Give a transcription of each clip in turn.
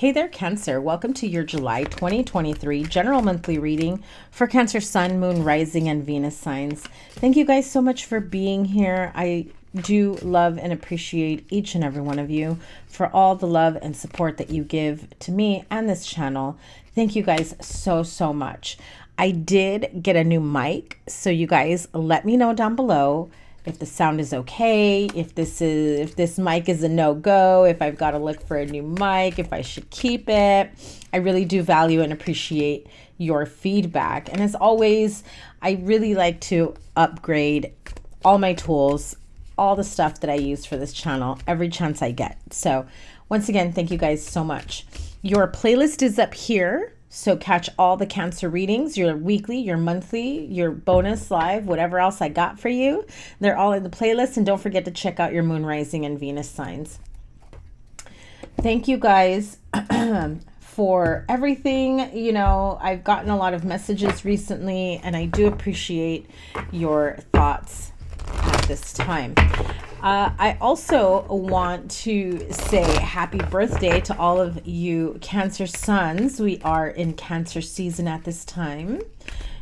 Hey there, Cancer. Welcome to your July 2023 general monthly reading for Cancer Sun, Moon, Rising, and Venus signs. Thank you guys so much for being here. I do love and appreciate each and every one of you for all the love and support that you give to me and this channel. Thank you guys so much. I did get a new mic, so you guys let me know down below if the sound is okay, if this mic is a no-go, if I've got to look for a new mic, if I should keep it. I really do value and appreciate your feedback. And as always, I really like to upgrade all my tools, all the stuff that I use for this channel every chance I get. So once again, thank you guys so much. Your playlist is up here. So catch all the Cancer readings, your weekly, your monthly, your bonus live, whatever else I got for you. They're all in the playlist. And don't forget to check out your Moon, Rising, and Venus signs. Thank you guys for everything. You know, I've gotten a lot of messages recently, and I do appreciate your thoughts at this time. I also want to say happy birthday to all of you Cancer Suns. We are in Cancer season at this time.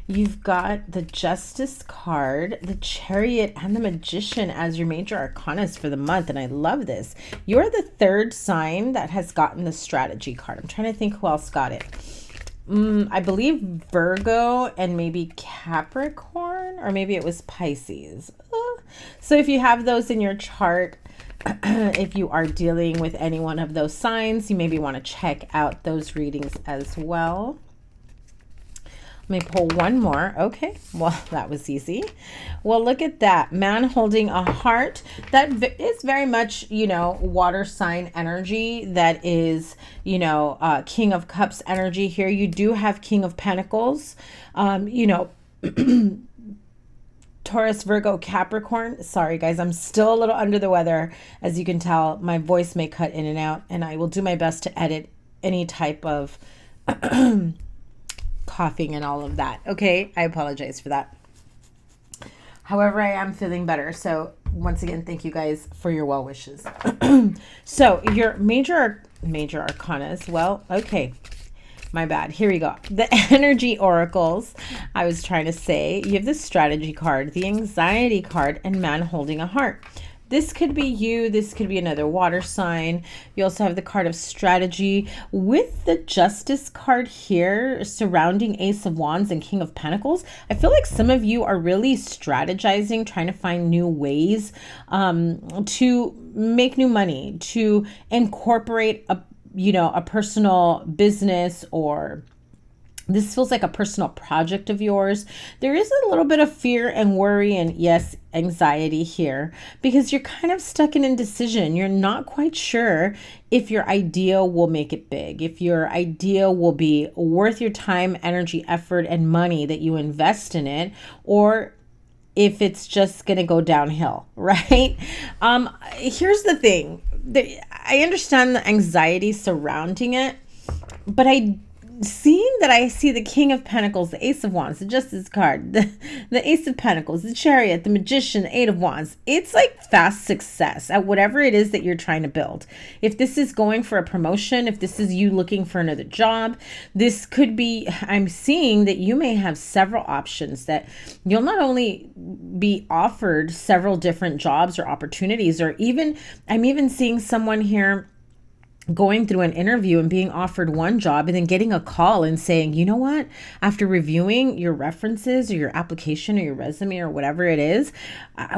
You've got the Justice card, the Chariot, and the Magician as your major arcanas for the month, and I love this. You're the third sign that has gotten the Strategy card. I'm trying to think who else got it. I believe Virgo and maybe Capricorn, or maybe it was Pisces. So if you have those in your chart, if you are dealing with any one of those signs, you maybe want to check out those readings as well. Let me pull one more. Okay, well, that was easy. Well, look at that. Man holding a heart. That is very much, you know, water sign energy. That is, you know, King of Cups energy here. You do have King of Pentacles. You know, Taurus, Virgo, Capricorn. Sorry, guys, I'm still a little under the weather. As you can tell, my voice may cut in and out, and I will do my best to edit any type of coughing and all of that. Okay, I apologize for that. However, I am feeling better. So once again, thank you guys for your well wishes. So your major arcanas. Well, okay. My bad. Here we go. The energy oracles. I was trying to say, you have the Strategy card, the Anxiety card, and Man holding a heart. This could be you. This could be another water sign. You also have the card of Strategy with the Justice card here surrounding Ace of Wands and King of Pentacles. I feel like some of you are really strategizing, trying to find new ways to make new money, to incorporate a personal business, or this feels like a personal project of yours. There is a little bit of fear and worry and, yes, anxiety here because you're kind of stuck in indecision. You're not quite sure if your idea will make it big, if your idea will be worth your time, energy, effort, and money that you invest in it, or if it's just going to go downhill, right? Here's the thing. I understand the anxiety surrounding it, but I see the King of Pentacles, the Ace of Wands, the Justice card, the Ace of Pentacles, the Chariot, the Magician, the Eight of Wands. It's like fast success at whatever it is that you're trying to build. If this is going for a promotion, if this is you looking for another job, this could be, I'm seeing that you may have several options, that you'll not only be offered several different jobs or opportunities, or even, I'm even seeing someone here going through an interview and being offered one job and then getting a call and saying, you know what, after reviewing your references or your application or your resume or whatever it is,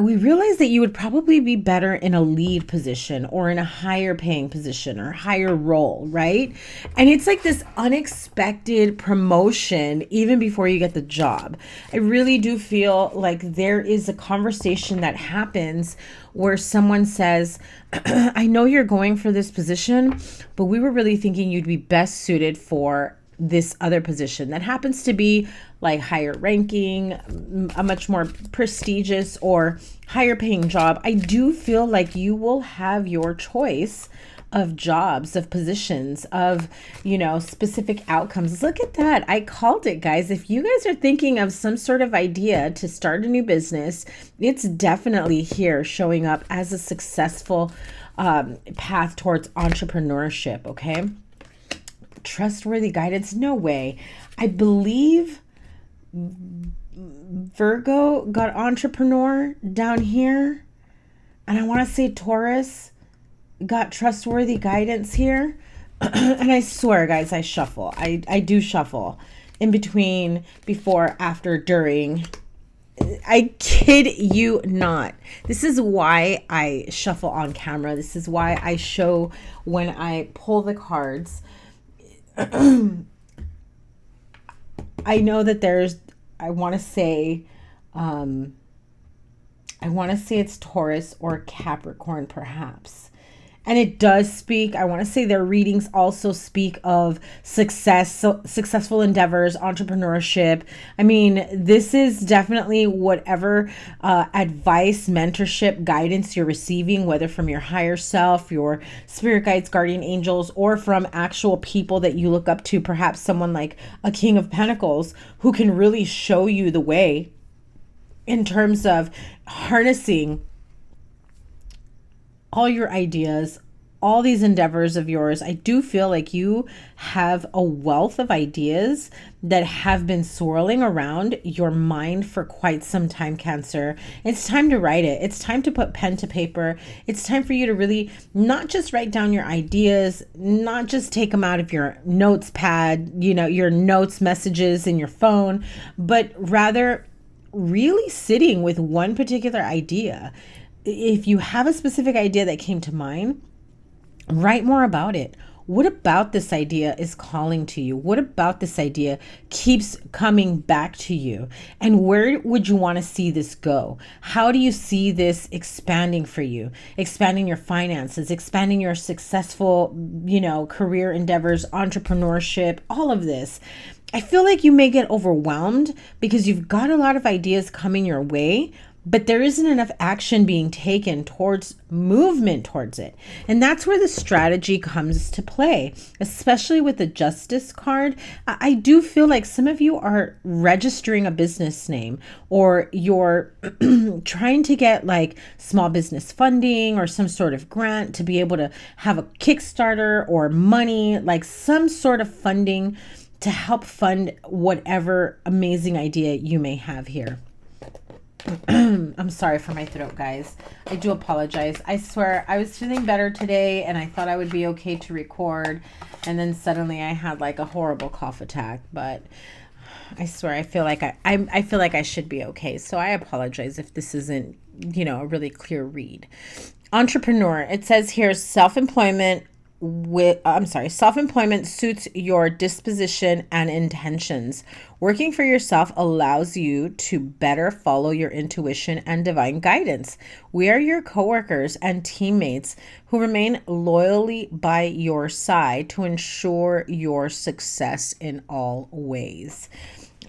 we realized that you would probably be better in a lead position or in a higher paying position or higher role, right? And it's like this unexpected promotion even before you get the job. I really do feel like there is a conversation that happens where someone says, I know you're going for this position, but we were really thinking you'd be best suited for this other position that happens to be like higher ranking, a much more prestigious or higher paying job. I do feel like you will have your choice of jobs, of positions, of, you know, specific outcomes. Look at that. I called it, guys. If you guys are thinking of some sort of idea to start a new business, it's definitely here showing up as a successful path towards entrepreneurship. Okay. trustworthy guidance. No way. I believe Virgo got entrepreneur down here. And I want to say Taurus got trustworthy guidance here. And I swear, guys, I shuffle. I do shuffle in between, before, after, during. I kid you not. This is why I shuffle on camera. This is why I show when I pull the cards. I know that there's, I want to say it's Taurus or Capricorn perhaps. And it does speak, I want to say their readings also speak of successful endeavors, entrepreneurship. I mean, this is definitely whatever advice, mentorship, guidance you're receiving, whether from your higher self, your spirit guides, guardian angels, or from actual people that you look up to, perhaps someone like a King of Pentacles who can really show you the way in terms of harnessing all your ideas, all these endeavors of yours. I do feel like you have a wealth of ideas that have been swirling around your mind for quite some time, Cancer. It's time to write it. It's time to put pen to paper. It's time for you to really not just write down your ideas, not just take them out of your notes pad, your notes messages in your phone, but rather really sitting with one particular idea. If you have a specific idea that came to mind, write more about it. What about this idea is calling to you? What about this idea keeps coming back to you? And where would you want to see this go? How do you see this expanding for you? Expanding your finances, expanding your successful, career endeavors, entrepreneurship, all of this. I feel like you may get overwhelmed because you've got a lot of ideas coming your way, but there isn't enough action being taken towards movement towards it. And that's where the strategy comes to play, especially with the Justice card. I do feel like some of you are registering a business name, or you're trying to get like small business funding or some sort of grant to be able to have a Kickstarter or money, like some sort of funding to help fund whatever amazing idea you may have here. I'm sorry for my throat, guys. I do apologize. I swear I was feeling better today and I thought I would be okay to record, and then suddenly I had like a horrible cough attack. But I swear I feel like I feel like I should be okay. So I apologize if this isn't, a really clear read. Entrepreneur. It says here self-employment suits your disposition and intentions. Working for yourself allows you to better follow your intuition and divine guidance. We are your coworkers and teammates who remain loyally by your side to ensure your success in all ways.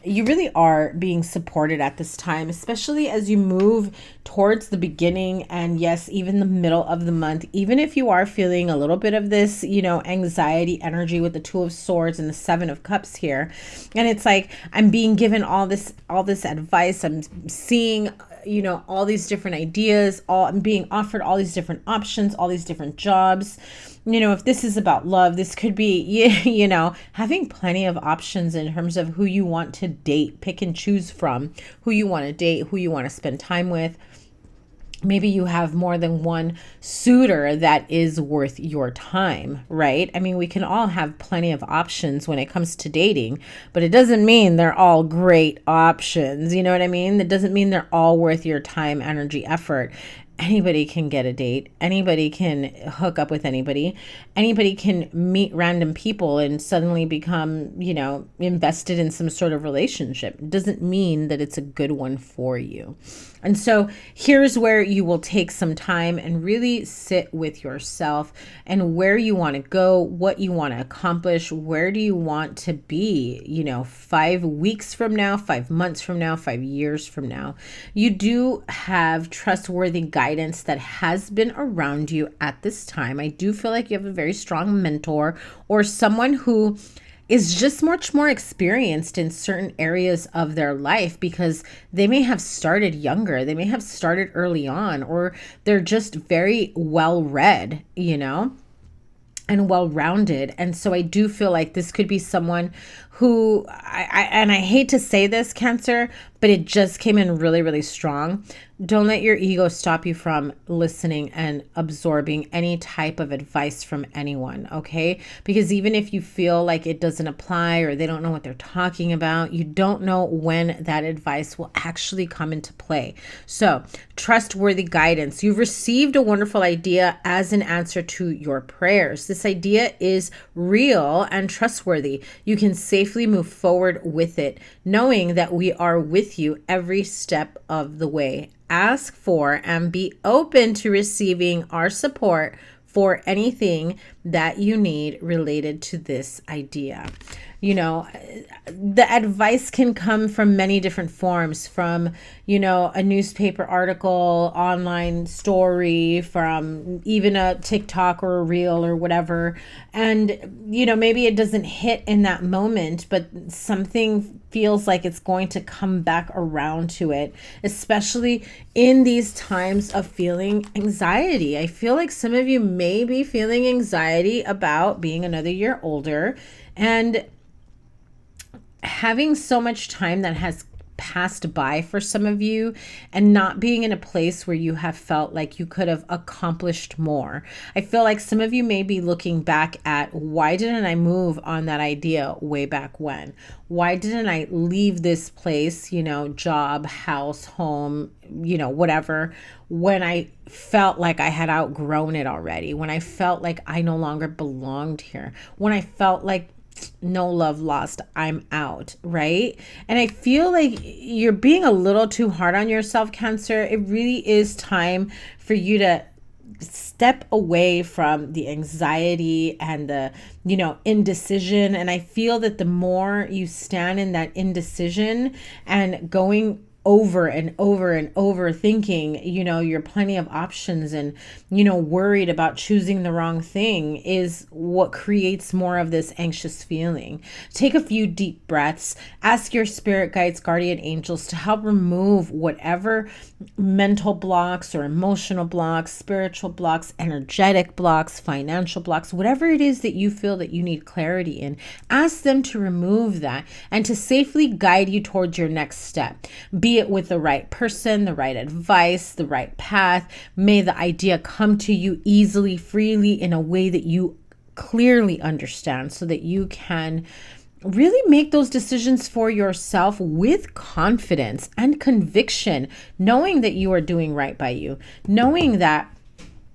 You really are being supported at this time, especially as you move towards the beginning and yes, even the middle of the month. Even if you are feeling a little bit of this, anxiety energy with the Two of Swords and the Seven of Cups here. And it's like, I'm being given all this advice. I'm seeing, all these different ideas, I'm being offered all these different options, all these different jobs. If this is about love, this could be, having plenty of options in terms of who you want to date, pick and choose from, who you want to date, who you want to spend time with. Maybe you have more than one suitor that is worth your time, right? I mean, we can all have plenty of options when it comes to dating, but it doesn't mean they're all great options. You know what I mean? That doesn't mean they're all worth your time, energy, effort. Anybody can get a date. Anybody can hook up with anybody. Anybody can meet random people and suddenly become, invested in some sort of relationship. It doesn't mean that it's a good one for you. And so here's where you will take some time and really sit with yourself and where you want to go, what you want to accomplish, where do you want to be, 5 weeks from now, 5 months from now, 5 years from now. You do have trustworthy guidance that has been around you at this time. I do feel like you have a very strong mentor or someone who is just much more experienced in certain areas of their life because they may have started younger, they may have started early on, or they're just very well read, and well-rounded. And so I do feel like this could be someone who, and I hate to say this, Cancer, but it just came in really, really strong. Don't let your ego stop you from listening and absorbing any type of advice from anyone, okay? Because even if you feel like it doesn't apply or they don't know what they're talking about, you don't know when that advice will actually come into play. So, trustworthy guidance. You've received a wonderful idea as an answer to your prayers. This idea is real and trustworthy. You can safely move forward with it, knowing that we are with you every step of the way. Ask for and be open to receiving our support for anything that you need related to this idea. You know, the advice can come from many different forms, from, you know, a newspaper article, online story, from even a TikTok or a reel or whatever. And, you know, maybe it doesn't hit in that moment, but something feels like it's going to come back around to it, especially in these times of feeling anxiety. I feel like some of you may be feeling anxiety about being another year older and having so much time that has passed by for some of you and not being in a place where you have felt like you could have accomplished more. I feel like some of you may be looking back at, why didn't I move on that idea way back when? Why didn't I leave this place, you know, job, house, home, you know, whatever, when I felt like I had outgrown it already, when I felt like I no longer belonged here, when I felt like no love lost, I'm out, right? And I feel like you're being a little too hard on yourself, Cancer. It really is time for you to step away from the anxiety and the, you know, indecision. And I feel that the more you stand in that indecision and going over and over and over thinking, you know, you're plenty of options and, you know, worried about choosing the wrong thing is what creates more of this anxious feeling. Take a few deep breaths. Ask your spirit guides, guardian angels to help remove whatever mental blocks or emotional blocks, spiritual blocks, energetic blocks, financial blocks, whatever it is that you feel that you need clarity in. Ask them to remove that and to safely guide you towards your next step. Be it with the right person, the right advice, the right path. May the idea come to you easily, freely, in a way that you clearly understand, so that you can really make those decisions for yourself with confidence and conviction, knowing that you are doing right by you, knowing that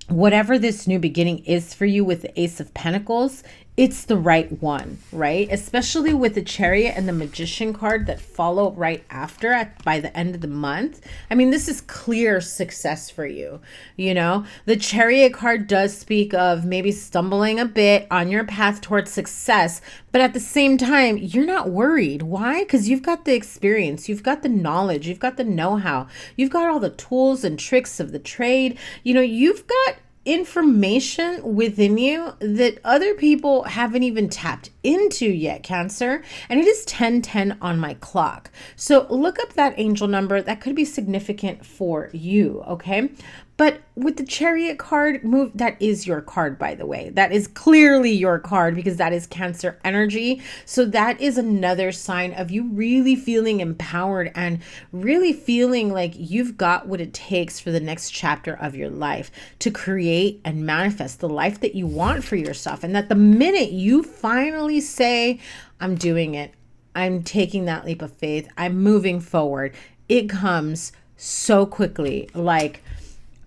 whatever this new beginning is for you with the Ace of Pentacles, it's the right one, right? Especially with the Chariot and the Magician card that follow right after by the end of the month. I mean, this is clear success for you, you know? The Chariot card does speak of maybe stumbling a bit on your path towards success, but at the same time, you're not worried. Why? Because you've got the experience, you've got the knowledge, you've got the know-how, you've got all the tools and tricks of the trade. You know, you've got information within you that other people haven't even tapped into yet, Cancer. And it is 10:10 on my clock. So look up that angel number. That could be significant for you, okay? But with the Chariot card, that is your card, by the way. That is clearly your card because that is Cancer energy. So that is another sign of you really feeling empowered and really feeling like you've got what it takes for the next chapter of your life to create and manifest the life that you want for yourself. And that the minute you finally say, I'm doing it, I'm taking that leap of faith, I'm moving forward, it comes so quickly, like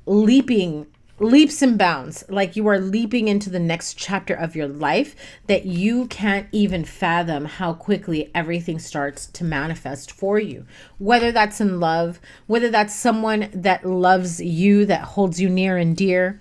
leaps and bounds, like you are leaping into the next chapter of your life that you can't even fathom how quickly everything starts to manifest for you. Whether that's in love, whether that's someone that loves you, that holds you near and dear,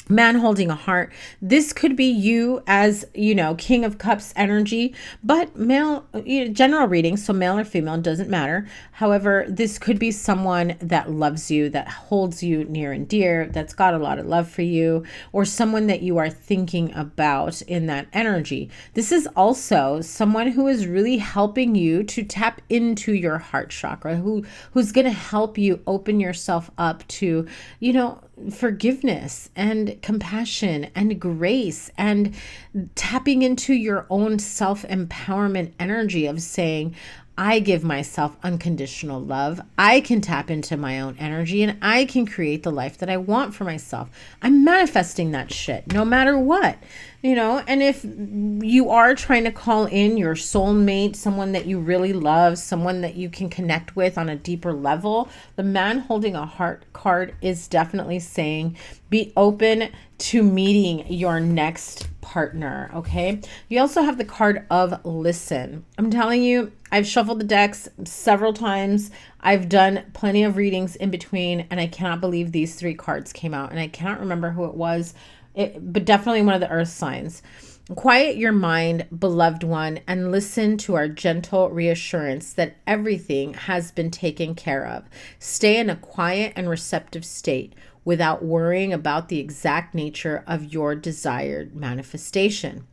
man holding a heart. This could be you as, you know, King of Cups energy, but male, general reading, so male or female, doesn't matter. However, this could be someone that loves you, that holds you near and dear, that's got a lot of love for you, or someone that you are thinking about in that energy. This is also someone who is really helping you to tap into your heart chakra, who's going to help you open yourself up to, you know, forgiveness and compassion and grace and tapping into your own self-empowerment energy of saying, I give myself unconditional love. I can tap into my own energy and I can create the life that I want for myself. I'm manifesting that shit no matter what, you know. And if you are trying to call in your soulmate, someone that you really love, someone that you can connect with on a deeper level, the man holding a heart card is definitely saying, be open to meeting your next partner. Okay. You also have the card of listen. I'm telling you, I've shuffled the decks several times. I've done plenty of readings in between, and I cannot believe these 3 cards came out, and I cannot remember who it was, but definitely one of the earth signs. Quiet your mind, beloved one, and listen to our gentle reassurance that everything has been taken care of. Stay in a quiet and receptive state without worrying about the exact nature of your desired manifestation.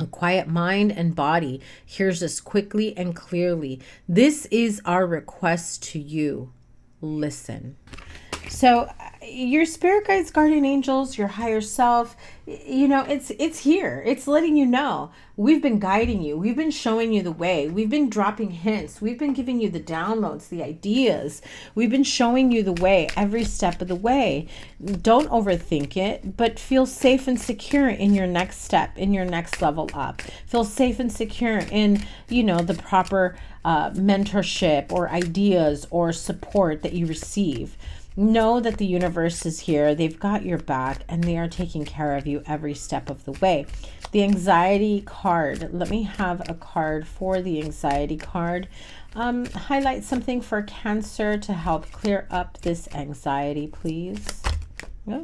A quiet mind and body hears us quickly and clearly. This is our request to you. Listen. So your spirit guides, guardian angels, your higher self, you know, it's here. It's letting you know. We've been guiding you. We've been showing you the way. We've been dropping hints. We've been giving you the downloads, the ideas. We've been showing you the way every step of the way. Don't overthink it, but feel safe and secure in your next step, in your next level up. Feel safe and secure in, you know, the proper mentorship or ideas or support that you receive. Know that the universe is here. They've got your back and they are taking care of you every step of the way. The anxiety card. Let me have a card for the anxiety card. Highlight something for Cancer to help clear up this anxiety, please. Yeah.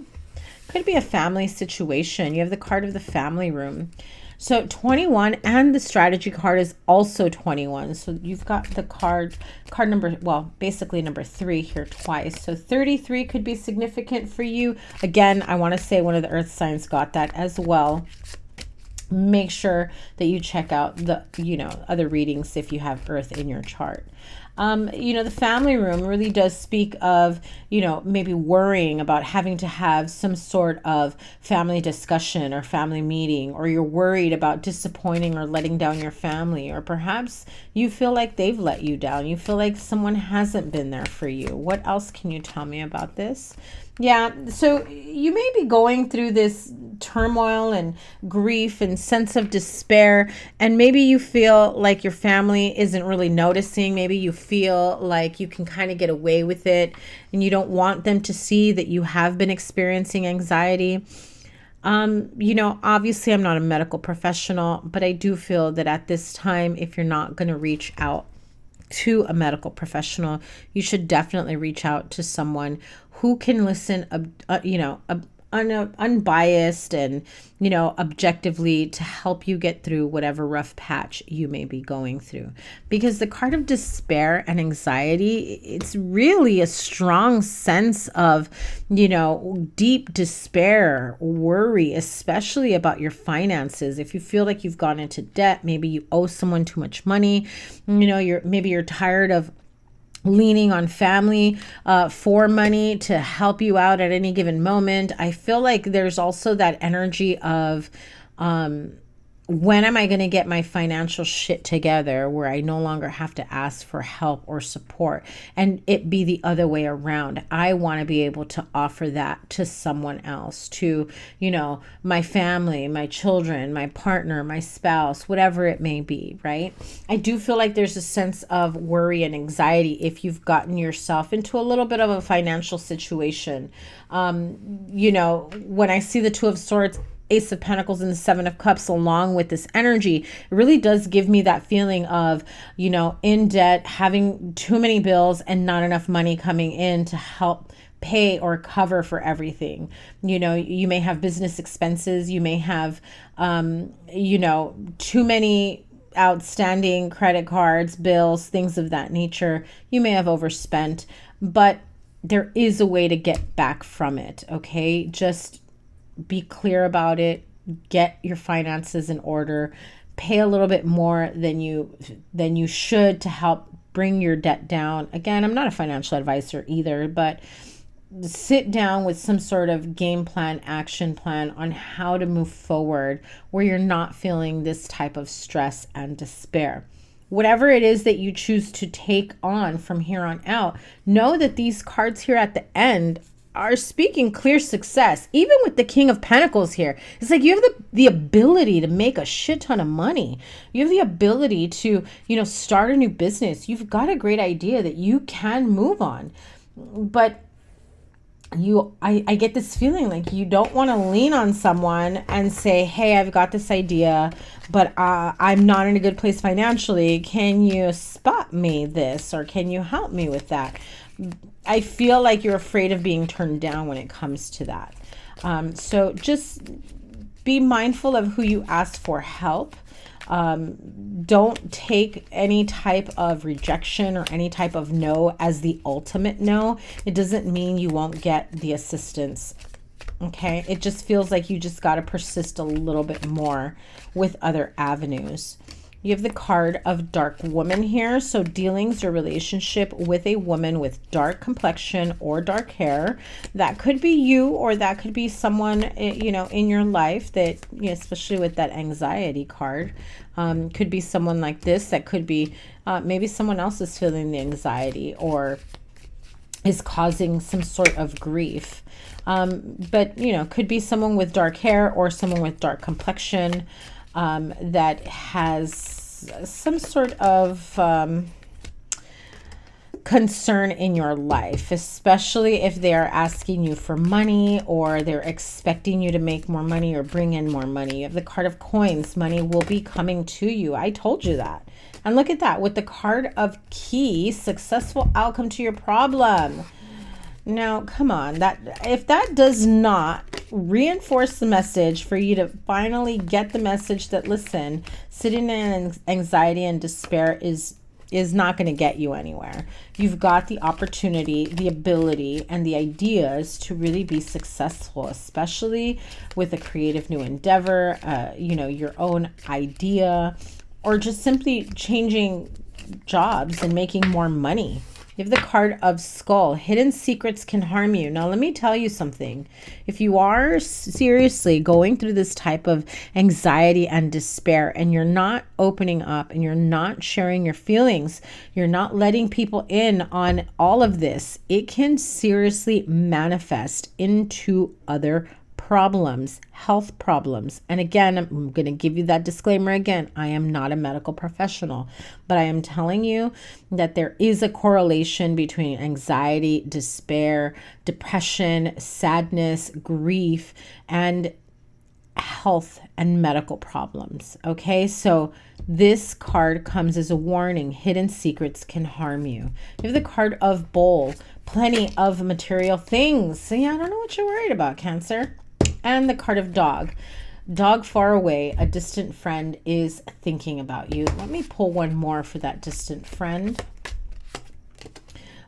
Could be a family situation. You have the card of the family room. So 21, and the strategy card is also 21. So you've got the card number, well, basically number 3 here twice. So 33 could be significant for you. Again, I want to say one of the earth signs got that as well. Make sure that you check out the, you know, other readings if you have earth in your chart. You know, the family room really does speak of, you know, maybe worrying about having to have some sort of family discussion or family meeting, or you're worried about disappointing or letting down your family, or perhaps you feel like they've let you down. You feel like someone hasn't been there for you. What else can you tell me about this? Yeah, so you may be going through this turmoil and grief and sense of despair, and maybe you feel like your family isn't really noticing. Maybe you feel like you can kind of get away with it and you don't want them to see that you have been experiencing anxiety. You know, obviously I'm not a medical professional, but I do feel that at this time, if you're not going to reach out to a medical professional, you should definitely reach out to someone who can listen, you know, unbiased and, you know, objectively to help you get through whatever rough patch you may be going through. Because the card of despair and anxiety, it's really a strong sense of, you know, deep despair, worry, especially about your finances. If you feel like you've gone into debt, maybe you owe someone too much money, you know, maybe you're tired of leaning on family for money to help you out at any given moment. I feel like there's also that energy of when am I going to get my financial shit together where I no longer have to ask for help or support, and it be the other way around. I want to be able to offer that to someone else, to, you know, my family, my children, my partner, my spouse, whatever it may be, right? I do feel like there's a sense of worry and anxiety if you've gotten yourself into a little bit of a financial situation. You know, when I see the Two of Swords, Ace of Pentacles, and the Seven of Cups along with this energy, it really does give me that feeling of, you know, in debt, having too many bills and not enough money coming in to help pay or cover for everything. You know, you may have business expenses, you may have, you know, too many outstanding credit cards, bills, things of that nature. You may have overspent, but there is a way to get back from it. Okay. Just be clear about it. Get your finances in order. Pay a little bit more than you should to help bring your debt down. Again, I'm not a financial advisor either, but sit down with some sort of game plan, action plan on how to move forward where you're not feeling this type of stress and despair. Whatever it is that you choose to take on from here on out, know that these cards here at the end are speaking clear success. Even with the King of Pentacles here, it's like you have the ability to make a shit ton of money. You have the ability to, start a new business. You've got a great idea that you can move on. But I get this feeling like you don't want to lean on someone and say, hey, I've got this idea, but I'm not in a good place financially. Can you spot me this, or can you help me with that? I feel like you're afraid of being turned down when it comes to that. So just be mindful of who you ask for help. Don't take any type of rejection or any type of no as the ultimate no. It doesn't mean you won't get the assistance. Okay. It just feels like you just got to persist a little bit more with other avenues. You have the card of dark woman here. So dealings or relationship with a woman with dark complexion or dark hair. That could be you, or that could be someone, in your life that, especially with that anxiety card, could be someone like this. That could be maybe someone else is feeling the anxiety or is causing some sort of grief. But, could be someone with dark hair or someone with dark complexion. That has some sort of concern in your life, especially if they're asking you for money or they're expecting you to make more money or bring in more money. You have the card of coins. Money will be coming to you. I told you that. And look at that with the card of key, successful outcome to your problem. Now, come on, if that does not reinforce the message for you to finally get the message that, listen, sitting in anxiety and despair is not going to get you anywhere. You've got the opportunity, the ability, and the ideas to really be successful, especially with a creative new endeavor, your own idea, or just simply changing jobs and making more money. You have the card of skull. Hidden secrets can harm you. Now, let me tell you something. If you are seriously going through this type of anxiety and despair, and you're not opening up and you're not sharing your feelings, you're not letting people in on all of this, it can seriously manifest into other problems, health problems. And again, I'm going to give you that disclaimer again. I am not a medical professional, but I am telling you that there is a correlation between anxiety, despair, depression, sadness, grief, and health and medical problems. Okay, so this card comes as a warning. Hidden secrets can harm you. You have the card of bowl. Plenty of material things. So yeah, I don't know what you're worried about, Cancer. And the card of dog. Dog far away, a distant friend is thinking about you. Let me pull one more for that distant friend.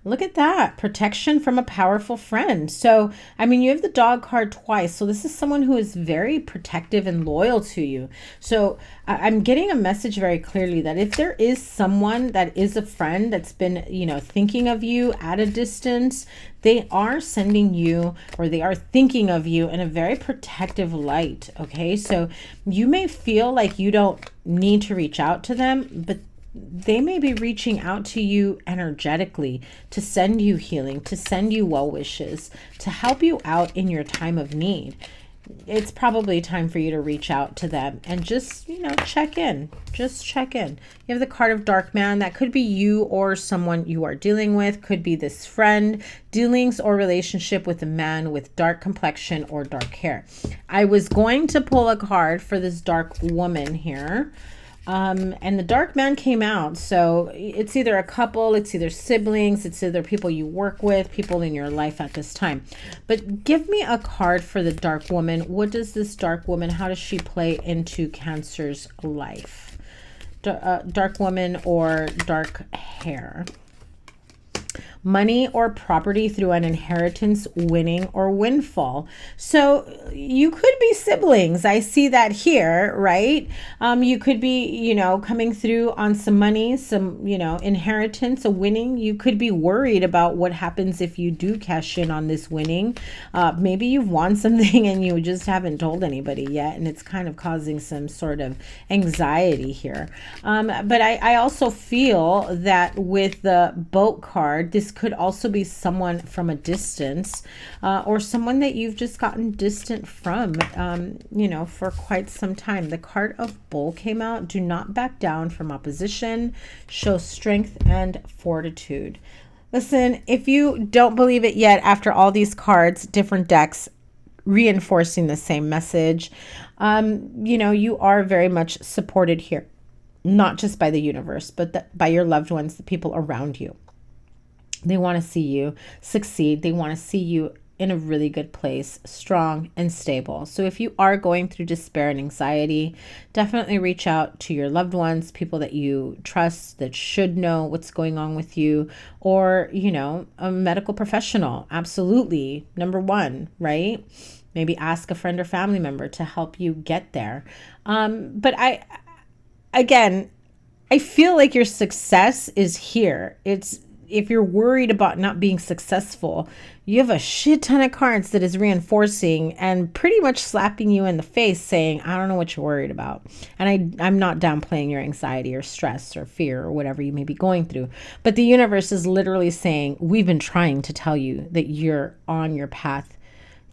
Look at that. Protection from a powerful friend. So, you have the dog card twice. So this is someone who is very protective and loyal to you. So I'm getting a message very clearly that if there is someone that is a friend that's been, thinking of you at a distance, they are sending you, or they are thinking of you in a very protective light. Okay. So you may feel like you don't need to reach out to them, but they may be reaching out to you energetically to send you healing, to send you well wishes, to help you out in your time of need. It's probably time for you to reach out to them and just, check in. Just check in. You have the card of dark man. That could be you or someone you are dealing with. Could be this friend. Dealings or relationship with a man with dark complexion or dark hair. I was going to pull a card for this dark woman here. And the dark man came out. So it's either a couple, it's either siblings, it's either people you work with, people in your life at this time. But give me a card for the dark woman. What does this dark woman, how does she play into Cancer's life? Dark woman or dark hair. money or property through an inheritance, winning, or windfall. So you could be siblings. I see that here, right? You could be, you know, coming through on some money, some, you know, inheritance, a winning. You could be worried about what happens if you do cash in on this winning. Maybe you've won something and you just haven't told anybody yet, and it's kind of causing some sort of anxiety here. But I also feel that with the boat card, this could also be someone from a distance, or someone that you've just gotten distant from, you know, for quite some time. The card of Bull came out. Do not back down from opposition. Show strength and fortitude. Listen, if you don't believe it yet, after all these cards, different decks reinforcing the same message, you know, you are very much supported here, not just by the universe, but by your loved ones, the people around you. They want to see you succeed. They want to see you in a really good place, strong and stable. So if you are going through despair and anxiety, definitely reach out to your loved ones, people that you trust, that should know what's going on with you, or, you know, a medical professional. Absolutely. Number one, right? Maybe ask a friend or family member to help you get there. But again, I feel like your success is here. If you're worried about not being successful, you have a shit ton of cards that is reinforcing and pretty much slapping you in the face saying, I don't know what you're worried about. And I'm not downplaying your anxiety or stress or fear or whatever you may be going through. But the universe is literally saying, we've been trying to tell you that you're on your path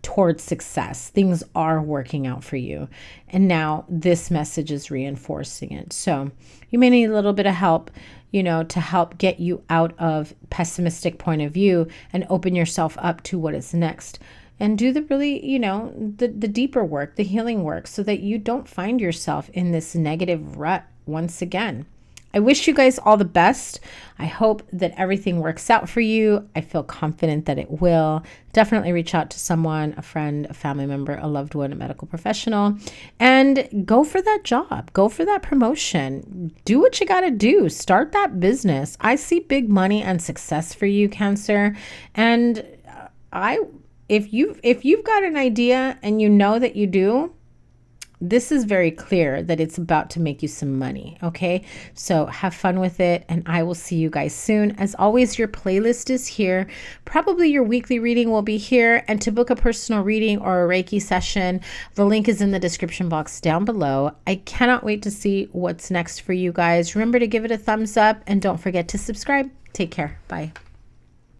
towards success. Things are working out for you. And now this message is reinforcing it. So you may need a little bit of help, you know, to help get you out of pessimistic point of view and open yourself up to what is next. And do the really, you know, the deeper work, the healing work, so that you don't find yourself in this negative rut once again. I wish you guys all the best. I hope that everything works out for you. I feel confident that it will. Definitely reach out to someone, a friend, a family member, a loved one, a medical professional, and go for that job. Go for that promotion. Do what you got to do. Start that business. I see big money and success for you, Cancer. And if you've got an idea and you know that you do, this is very clear that it's about to make you some money, okay? So have fun with it, and I will see you guys soon. As always, your playlist is here. Probably your weekly reading will be here, and to book a personal reading or a Reiki session, the link is in the description box down below. I cannot wait to see what's next for you guys. Remember to give it a thumbs up, and don't forget to subscribe. Take care. Bye.